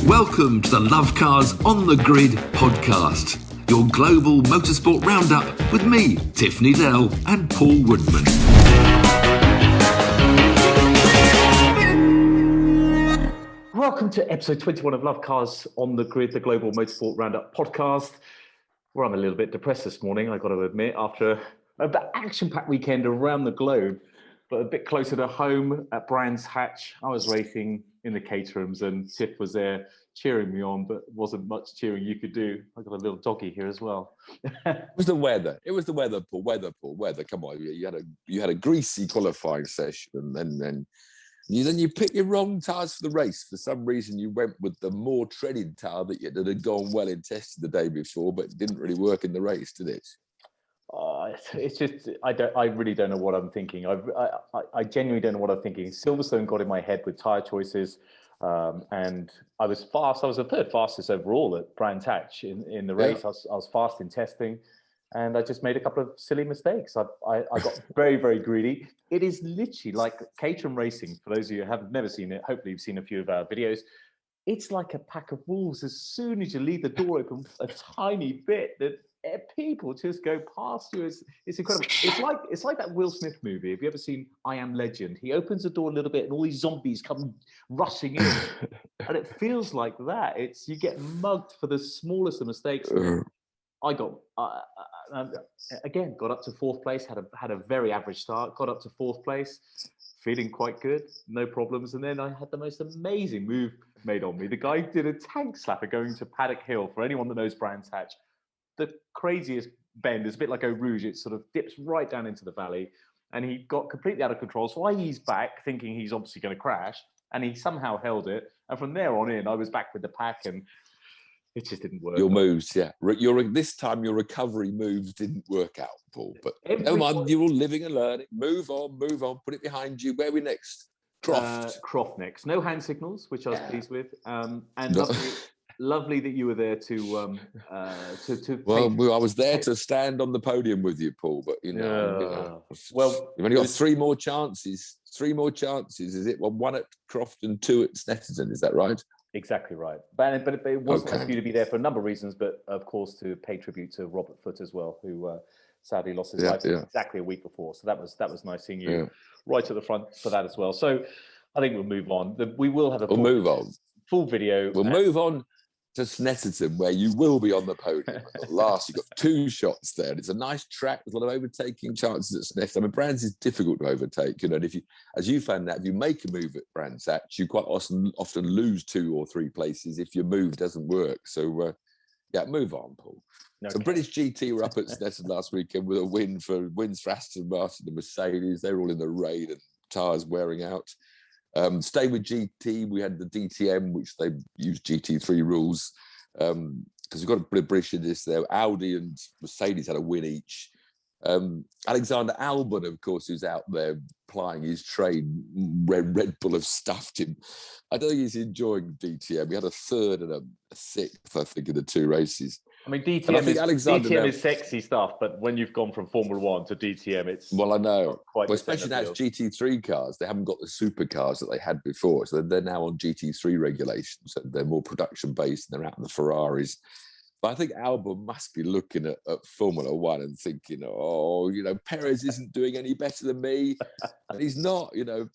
Welcome to the Lovecars on the Grid podcast, your global motorsport roundup with me, Tiff Needell, and Paul Woodman. Welcome to episode 21 of Lovecars on the Grid, the global motorsport roundup podcast. Well, I'm a little bit depressed this morning, I've got to admit, after an action-packed weekend around the globe, but a bit closer to home at Brands Hatch. I was racing in the Caterhams and Tiff was there cheering me on, but wasn't much cheering you could do. I've got a little doggy here as well. It was the weather. It was the weather, Paul. Weather. Come on, you had a greasy qualifying session, and then you picked your wrong tyres for the race. For some reason, you went with the more treaded tyre that had gone well in testing the day before, but it didn't really work in the race, did it? It's just I really don't know what I'm thinking. I genuinely don't know what I'm thinking. Silverstone got in my head with tyre choices, and I was fast. I was the third fastest overall at Brands Hatch in the race. Yeah. I was fast in testing, and I just made a couple of silly mistakes. I got very, very greedy. It is literally like Caterham racing. For those of you who have never seen it, hopefully you've seen a few of our videos. It's like a pack of wolves. As soon as you leave the door open a tiny bit, that people just go past you. It's incredible. It's like that Will Smith movie. Have you ever seen I Am Legend? He opens the door a little bit and all these zombies come rushing in. And it feels like that. You get mugged for the smallest of mistakes. I got again got up to fourth place, had a very average start, got up to fourth place, feeling quite good, no problems. And then I had the most amazing move made on me. The guy did a tank slapper going to Paddock Hill. For anyone that knows Brands Hatch, the craziest bend is a bit like Eau Rouge. It sort of dips right down into the valley, and he got completely out of control. So I eased back, thinking he's obviously going to crash, and he somehow held it. And from there on in, I was back with the pack, and it just didn't work. Your moves, yeah. This time your recovery moves didn't work out, Paul. But never mind, you're all living and learning. Move on, put it behind you. Where are we next? Croft. Croft next. No hand signals, which I was pleased with. And lovely that you were there to Well, I was there to stand on the podium with you, Paul, but well, you've only got three more chances. Is it? Well, one at Croft and two at Snetterton, is that right? Exactly right. But it wasn't nice for you to be there for a number of reasons, but of course to pay tribute to Robert Foote as well, who sadly lost his life exactly a week before. So that was nice seeing you right at the front for that as well. So I think we'll move on. We will have full video. We'll move on to Snetterton, where you will be on the podium. At last, you've got two shots there. And it's a nice track with a lot of overtaking chances at Snetterton. I mean, Brands is difficult to overtake, and if you, as you found out, if you make a move at Brands Hatch, you quite often lose 2 or 3 places if your move doesn't work. So, move on, Paul. Okay. So British GT were up at Snetterton last weekend with a wins for Aston Martin and Mercedes. They were all in the rain and tyres wearing out. Stay with GT, we had the DTM, which they used GT3 rules, because we've got a bit of British in this there. Audi and Mercedes had a win each. Alexander Albon, of course, who's out there plying his trade. Red Bull have stuffed him. I don't think he's enjoying DTM. He had a third and a sixth, I think, in the 2 races. I mean, DTM is sexy stuff, but when you've gone from Formula 1 to DTM, it's... Well, I know. Especially now it's GT3 cars. They haven't got the supercars that they had before, so they're now on GT3 regulations, and they're more production-based, and they're out in the Ferraris. But I think Albon must be looking at Formula 1 and thinking, Perez isn't doing any better than me. And he's not,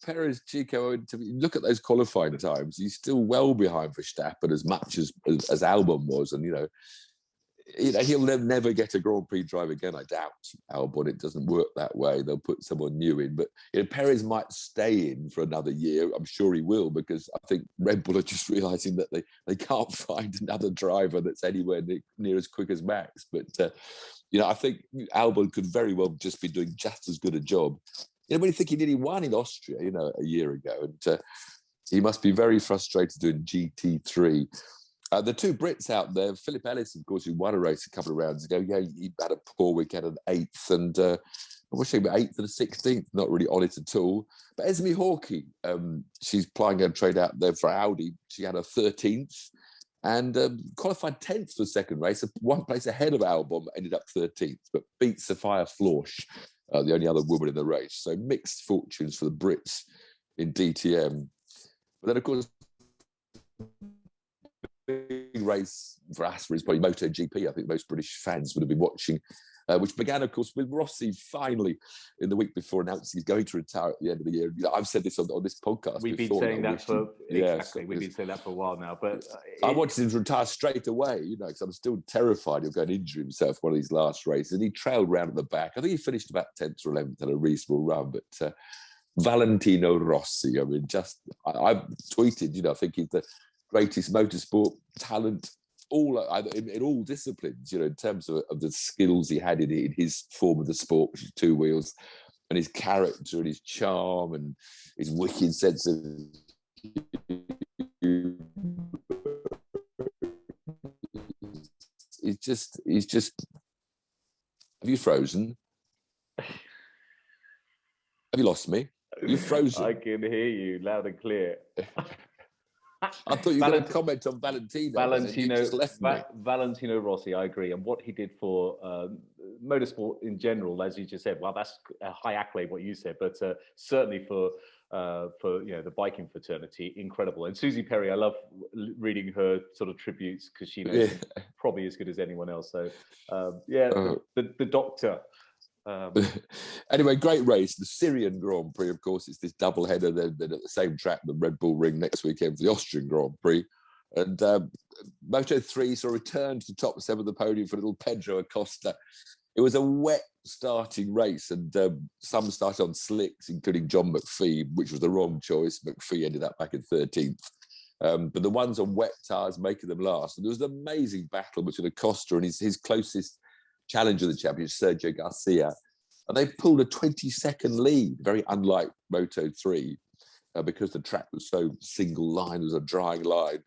Perez, Chico, look at those qualifying times. He's still well behind Verstappen as much as Albon was. And, he'll never get a Grand Prix drive again, I doubt, Albon. It doesn't work that way. They'll put someone new in. But Perez might stay in for another year. I'm sure he will, because I think Red Bull are just realising that they can't find another driver that's anywhere near as quick as Max. But, I think Albon could very well just be doing just as good a job. When you think he nearly won in Austria, a year ago. And he must be very frustrated doing GT3. The 2 Brits out there, Philip Ellis, of course, who won a race a couple of rounds ago. Yeah, he had a poor weekend, an 8th, and I was saying 8th and 16th, not really on it at all. But Esme Hawkey, she's plying her trade out there for Audi. She had a 13th and qualified 10th for the second race, 1 place ahead of Albon, ended up 13th, but beat Sophia Florsch, the only other woman in the race. So mixed fortunes for the Brits in DTM. But then, of course, race for us is probably Moto GP. I think most British fans would have been watching, which began, of course, with Rossi finally in the week before announcing he's going to retire at the end of the year. You know, I've said this on this podcast. We've been saying that for exactly. We've been saying that for a while now. But I wanted him to retire straight away, you know, because I'm still terrified he'll go and injure himself one of these last races. And he trailed round at the back. I think he finished about 10th or 11th in a reasonable run, but. Valentino Rossi. I mean, I've tweeted, you know, I think he's the greatest motorsport talent in all disciplines, you know, in terms of the skills he had in his form of the sport, which is two wheels, and his character and his charm and his wicked sense of he's just have you frozen? Have you lost me? You're frozen. I can hear you loud and clear. I thought you were going to comment on Valentino Rossi, I agree. And what he did for motorsport in general, as you just said, well, that's a high accolade, what you said, but certainly for you know, the biking fraternity, incredible. And Susie Perry, I love reading her sort of tributes because she knows him probably as good as anyone else. So the doctor. Anyway, great race. The Syrian Grand Prix, of course, it's this double header. Then at the same track, the Red Bull Ring next weekend for the Austrian Grand Prix. And Moto 3 sort of returned to the top 7 of the podium for little Pedro Acosta. It was a wet starting race, and some started on slicks, including John McPhee, which was the wrong choice. McPhee ended up back in 13th. But the ones on wet tyres making them last. And there was an amazing battle between Acosta and his closest challenger of the championship, Sergio Garcia. And they pulled a 20-second lead, very unlike Moto 3, because the track was so single line, it was a drying line.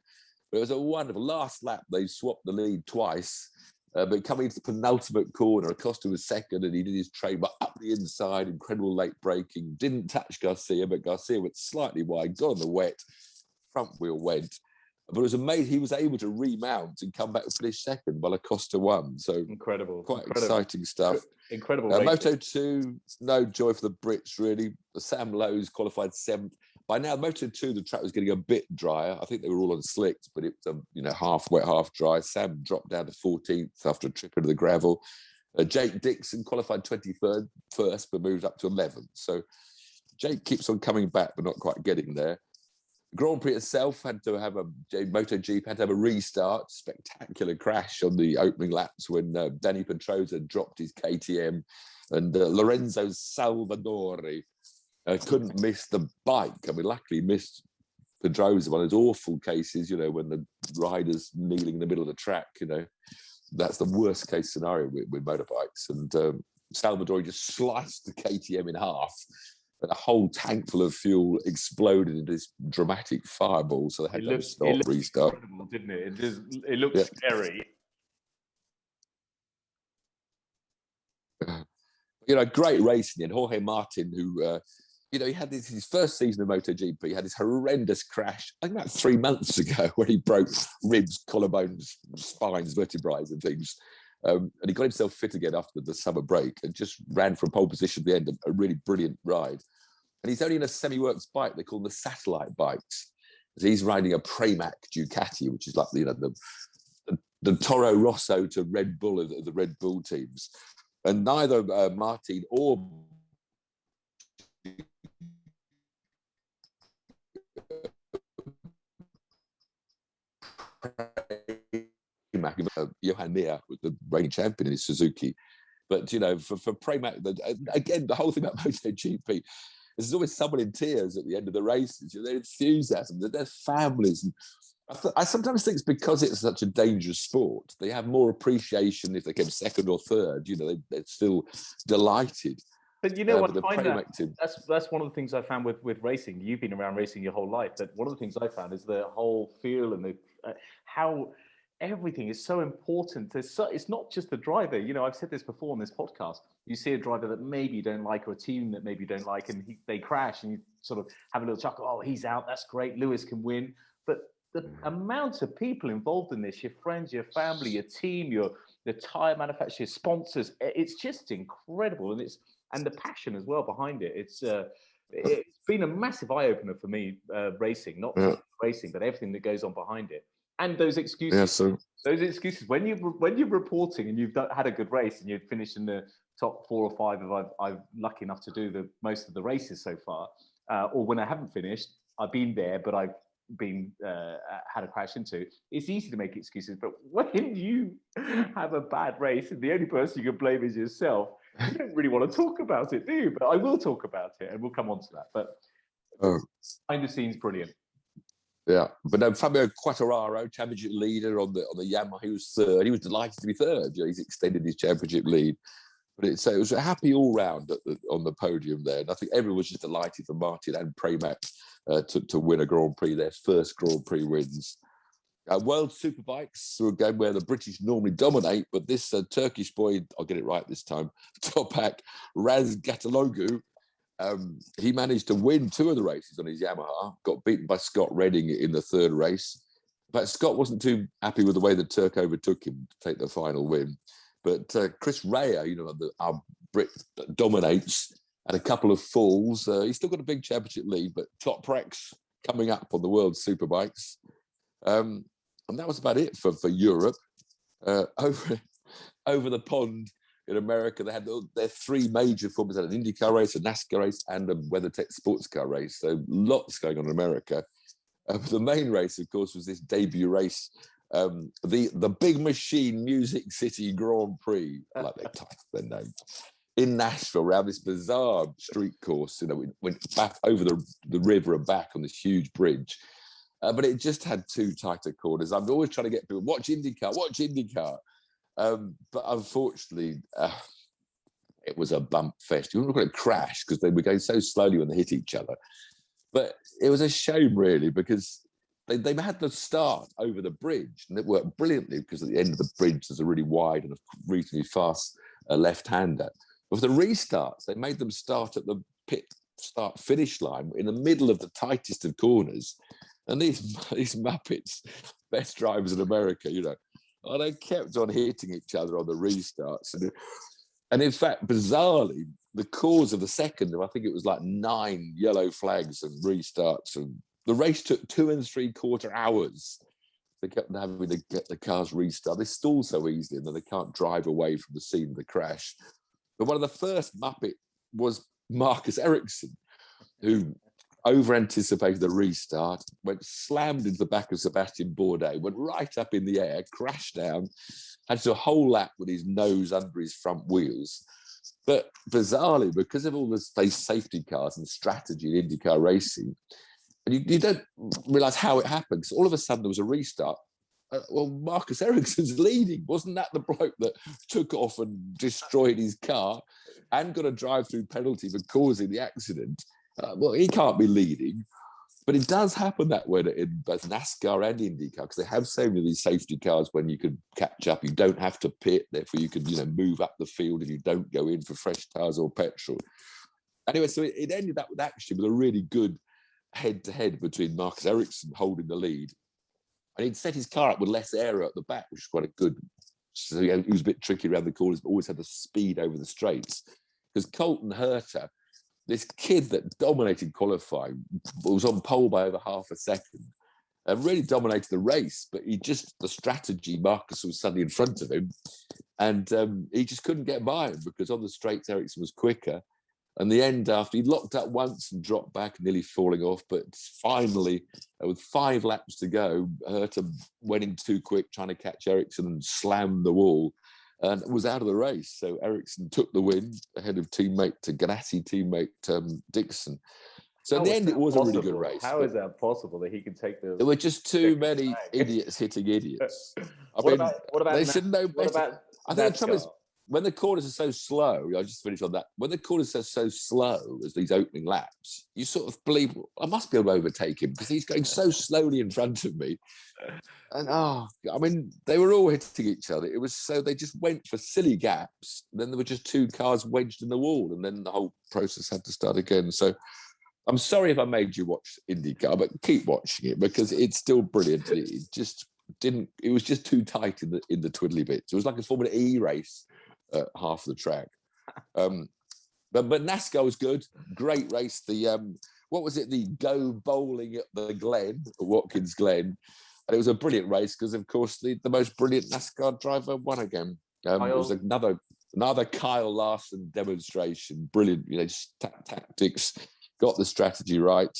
But it was a wonderful last lap. They swapped the lead twice, but coming into the penultimate corner, Acosta was second, and he did his trademark up the inside, incredible late braking, didn't touch Garcia, but Garcia went slightly wide, got on the wet, front wheel went. But it was amazing. He was able to remount and come back and finish second while Acosta won. So incredible, exciting stuff. Incredible. Moto 2, no joy for the Brits, really. Sam Lowe's qualified 7th. By now, Moto 2, the track was getting a bit drier. I think they were all on slicks, but it was half wet, half dry. Sam dropped down to 14th after a trip into the gravel. Jake Dixon qualified 23rd first, but moved up to 11th. So Jake keeps on coming back, but not quite getting there. Grand Prix itself had to have Moto GP had to have a restart. Spectacular crash on the opening laps when Danny Pedrosa dropped his KTM, and Lorenzo Salvadori couldn't miss the bike. I mean, luckily missed Pedrosa, one of those awful cases, you know, when the rider's kneeling in the middle of the track. You know, that's the worst case scenario with motorbikes. And Salvadori just sliced the KTM in half. And a whole tank full of fuel exploded into this dramatic fireball. So they had to stop, restart. Incredible, didn't it? It looked scary. You know, great racing. And Jorge Martin, who, he had his first season of MotoGP, had this horrendous crash, I think about 3 months ago, where he broke ribs, collarbones, spines, vertebrae and things. And he got himself fit again after the summer break and just ran from pole position at the end, a really brilliant ride. And he's only in a semi-works bike they call the satellite bikes. So he's riding a Pramac Ducati, which is like the Toro Rosso to Red Bull of the Red Bull teams. And neither Martin or Johan Mir was the reigning champion in his Suzuki. But, you know, for Pramac, again, the whole thing about MotoGP, there's always someone in tears at the end of the races. You know, their enthusiasm, their families. And I sometimes think it's because it's such a dangerous sport. They have more appreciation if they came second or third. You know, they're still delighted. But you know what? That's one of the things I found with racing. You've been around racing your whole life. But one of the things I found is the whole feel and how everything is so important. It's not just the driver. You know, I've said this before on this podcast. You see a driver that maybe you don't like or a team that maybe you don't like, and they crash, and you sort of have a little chuckle. Oh, he's out. That's great. Lewis can win. But the amount of people involved in this, your friends, your family, your team, the tire manufacturers, sponsors, it's just incredible. And the passion as well behind it. It's been a massive eye-opener for me, racing, not just racing, but everything that goes on behind it. And those excuses. Yeah, so those excuses when you're reporting and you've had a good race and you've finished in the top 4 or 5 if I'm lucky enough to do the most of the races so far, or when I haven't finished, I've been there, but I've been had a crash into. It's easy to make excuses, but when you have a bad race and the only person you can blame is yourself, you don't really want to talk about it, do you? But I will talk about it, and we'll come on to that. But behind the scenes, brilliant. Yeah, but Fabio Quartararo, championship leader on the Yamaha, he was third. He was delighted to be third. You know, he's extended his championship lead. But it was a happy all round on the podium there. And I think everyone was just delighted for Martin and Pramac to win a Grand Prix, their first Grand Prix wins. World Superbikes, again, where the British normally dominate, but this Turkish boy, I'll get it right this time, Topak Razgatalogu, he managed to win 2 of the races on his Yamaha, got beaten by Scott Redding in the third race. But Scott wasn't too happy with the way the Turk overtook him to take the final win. But Chris Rea, our Brit that dominates, had a couple of falls. He's still got a big championship lead, but Toprak's coming up on the World Superbikes. And that was about it for Europe. Over the pond in America, they had their 3 major formats: an Indycar race, a Nascar race, and a WeatherTech sports car race. So lots going on in America. The main race, of course, was this debut race, the Big Machine Music City Grand Prix, like they titled their name, in Nashville, around this bizarre street course. Went back over the river and back on this huge bridge. But it just had too tight a corners. I'm always trying to get people, watch IndyCar. But unfortunately, it was a bump fest. You wouldn't call it a crash because they were going so slowly when they hit each other. But it was a shame, really, because they had the start over the bridge, and it worked brilliantly because at the end of the bridge, there's a really wide and a reasonably fast left-hander. But for the restarts, they made them start at the pit start-finish line in the middle of the tightest of corners. And these Muppets, best drivers in America, they kept on hitting each other on the restarts. And in fact, bizarrely, the cause of the second, I think it was like 9 yellow flags and restarts. And the race took 2 3/4 hours. They kept having to get the cars restarted. They stall so easily, and then they can't drive away from the scene of the crash. But one of the first Muppet was Marcus Ericsson, who over-anticipated the restart, went slammed into the back of Sebastian Bourdais, went right up in the air, crashed down, had to do a whole lap with his nose under his front wheels. But bizarrely, because of all this safety cars and strategy in IndyCar racing, and you don't realise how it happened, because all of a sudden there was a restart. Marcus Ericsson's leading. Wasn't that the bloke that took off and destroyed his car and got a drive-through penalty for causing the accident? He can't be leading, but it does happen that way in both NASCAR and IndyCar, because they have so many of these safety cars when you can catch up. You don't have to pit, therefore you can move up the field and you don't go in for fresh tyres or petrol. Anyway, so it ended up with a really good head-to-head between Marcus Ericsson holding the lead, and he'd set his car up with less aero at the back, which is quite a good. So he was a bit tricky around the corners, but always had the speed over the straights. Because Colton Herta, this kid that dominated qualifying, was on pole by over half a second, and really dominated the race. But the strategy, Marcus was suddenly in front of him, and he just couldn't get by him because on the straights, Ericsson was quicker. And the end, after he locked up once and dropped back, nearly falling off, but finally, with 5 laps to go, Herta went in too quick, trying to catch Ericsson and slammed the wall, and was out of the race. So Ericsson took the win ahead of Ganassi teammate Dixon. So in the end, it was a really good race. How is that possible that he can take the? There were just too many idiots hitting idiots. What about they should know better. I think the trouble is, when the corners are so slow, I'll just finish on that. When the corners are so slow as these opening laps, you sort of believe, I must be able to overtake him because he's going so slowly in front of me. And they were all hitting each other. It was so they just went for silly gaps. Then there were just 2 cars wedged in the wall, and then the whole process had to start again. So I'm sorry if I made you watch IndyCar, but keep watching it because it's still brilliant. It just didn't. It was just too tight in the twiddly bits. It was like a Formula E race. Half the track, but NASCAR was good. Great race. The what was it? The Go Bowling at the Glen, Watkins Glen. And it was a brilliant race because, of course, the most brilliant NASCAR driver won again. It was another Kyle Larson demonstration. Brilliant, just tactics, got the strategy right.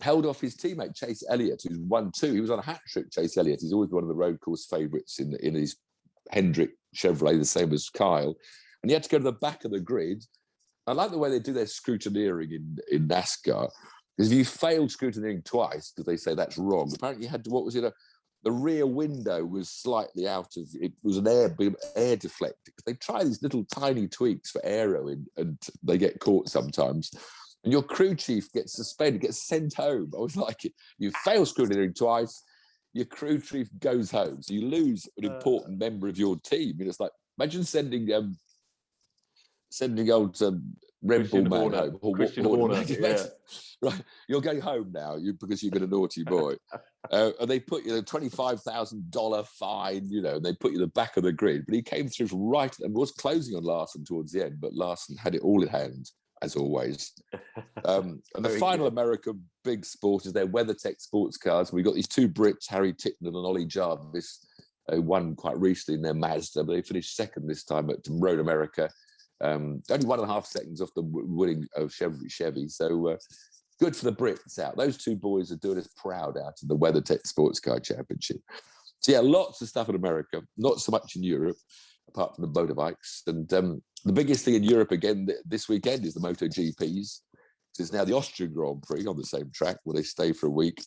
Held off his teammate Chase Elliott, who's won 2. He was on a hat trick. Chase Elliott, he's always one of the road course favourites in his Hendrick Chevrolet, the same as Kyle. And he had to go to the back of the grid. I like the way they do their scrutineering in NASCAR. Because if you failed scrutineering twice, because they say that's wrong, apparently you had to, the rear window was slightly out of, it was an air deflector. Because they try these little tiny tweaks for aero and they get caught sometimes. And your crew chief gets suspended, gets sent home. I was like, you fail scrutineering twice, your crew chief goes home. So you lose an important member of your team. It's like, imagine sending old Red Bull man home. Christian Horner, yeah. Right, you're going home now because you've been a naughty boy. And they put you a $25,000 fine, and they put you in the back of the grid. But he came through from right and was closing on Larson towards the end, but Larson had it all in hand, as always. And the final American big sport is their WeatherTech sports cars. We've got these 2 Brits, Harry Ticknell and Ollie Jarvis, won quite recently in their Mazda, but they finished second this time at Road America. Only 1.5 seconds off the winning of Chevy. So good for the Brits out. Those 2 boys are doing us proud out of the WeatherTech Sports Car Championship. So yeah, lots of stuff in America, not so much in Europe, apart from the motorbikes. And the biggest thing in Europe again this weekend is the Moto GPs. It's now the Austrian Grand Prix on the same track where they stay for a week.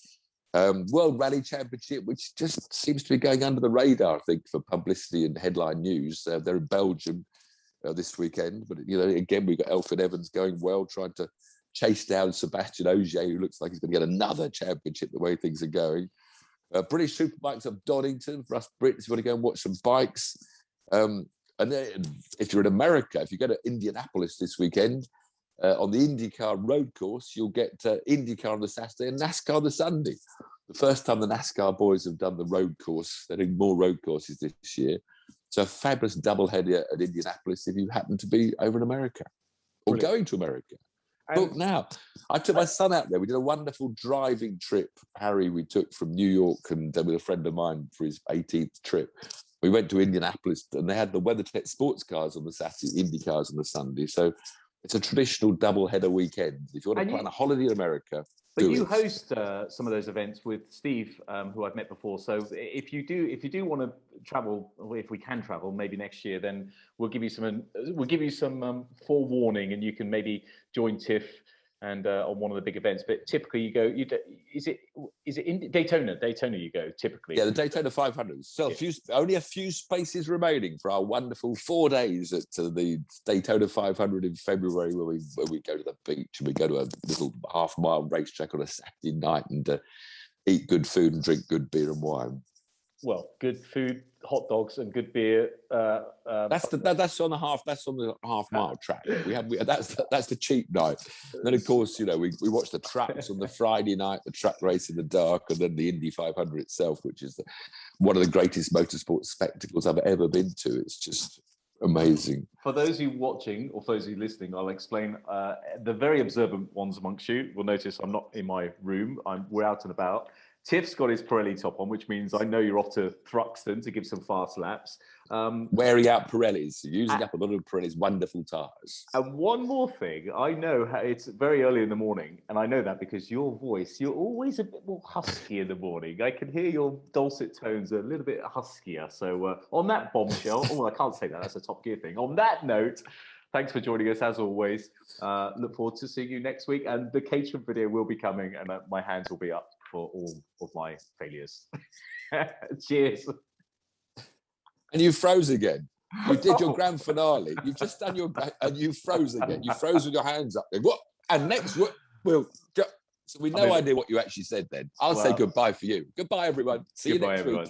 World Rally Championship, which just seems to be going under the radar, I think, for publicity and headline news. They're in Belgium this weekend, but again, we've got Elfyn Evans going well, trying to chase down Sebastian Ogier, who looks like he's going to get another championship the way things are going. British Superbikes up Donington for us Brits. If you want to go and watch some bikes, and then if you're in America, if you go to Indianapolis this weekend on the Indycar road course, you'll get Indycar on the Saturday and NASCAR on the Sunday. The first time the NASCAR boys have done the road course. They're doing more road courses this year. So a fabulous doubleheader at Indianapolis if you happen to be over in America or going to America. Book now. I took my son out there. We did a wonderful driving trip, Harry, we took from New York and with a friend of mine for his 18th trip. We went to Indianapolis and they had the WeatherTech sports cars on the Saturday, Indy cars on the Sunday. So it's a traditional doubleheader weekend. If you want to plan a holiday in America, but you host some of those events with Steve, who I've met before. So if you do want to travel, or if we can travel, maybe next year, then we'll give you some forewarning, and you can maybe join Tiff and on one of the big events. But typically, is it in Daytona? Daytona, you go typically. Yeah, the Daytona 500. So only a few spaces remaining for our wonderful 4 days at the Daytona 500 in February, where we go to the beach and we go to a little half-mile racetrack on a Saturday night and eat good food and drink good beer and wine. Well, good food, hot dogs, and good beer. That's on the half mile track. That's the cheap night. And then of course, we watch the tracks on the Friday night, the track race in the dark, and then the Indy 500 itself, which is one of the greatest motorsport spectacles I've ever been to. It's just amazing. For those of you watching or for those of you listening, I'll explain. The very observant ones amongst you will notice I'm not in my room. We're out and about. Tiff's got his Pirelli top on, which means I know you're off to Thruxton to give some fast laps. Wearing out Pirellis, using up a lot of Pirelli's wonderful tyres. And one more thing, I know it's very early in the morning, and I know that because your voice, you're always a bit more husky in the morning. I can hear your dulcet tones a little bit huskier. So on that bombshell, I can't say that, that's a Top Gear thing. On that note, thanks for joining us as always. Look forward to seeing you next week, and the Caterham video will be coming, and my hands will be up for all of my failures. Cheers. And you froze again. You did your grand finale. You've just done and you froze again. You froze with your hands up. What? And next, so we no idea what you actually said then. I'll say goodbye for you. Goodbye, everyone. See you next week.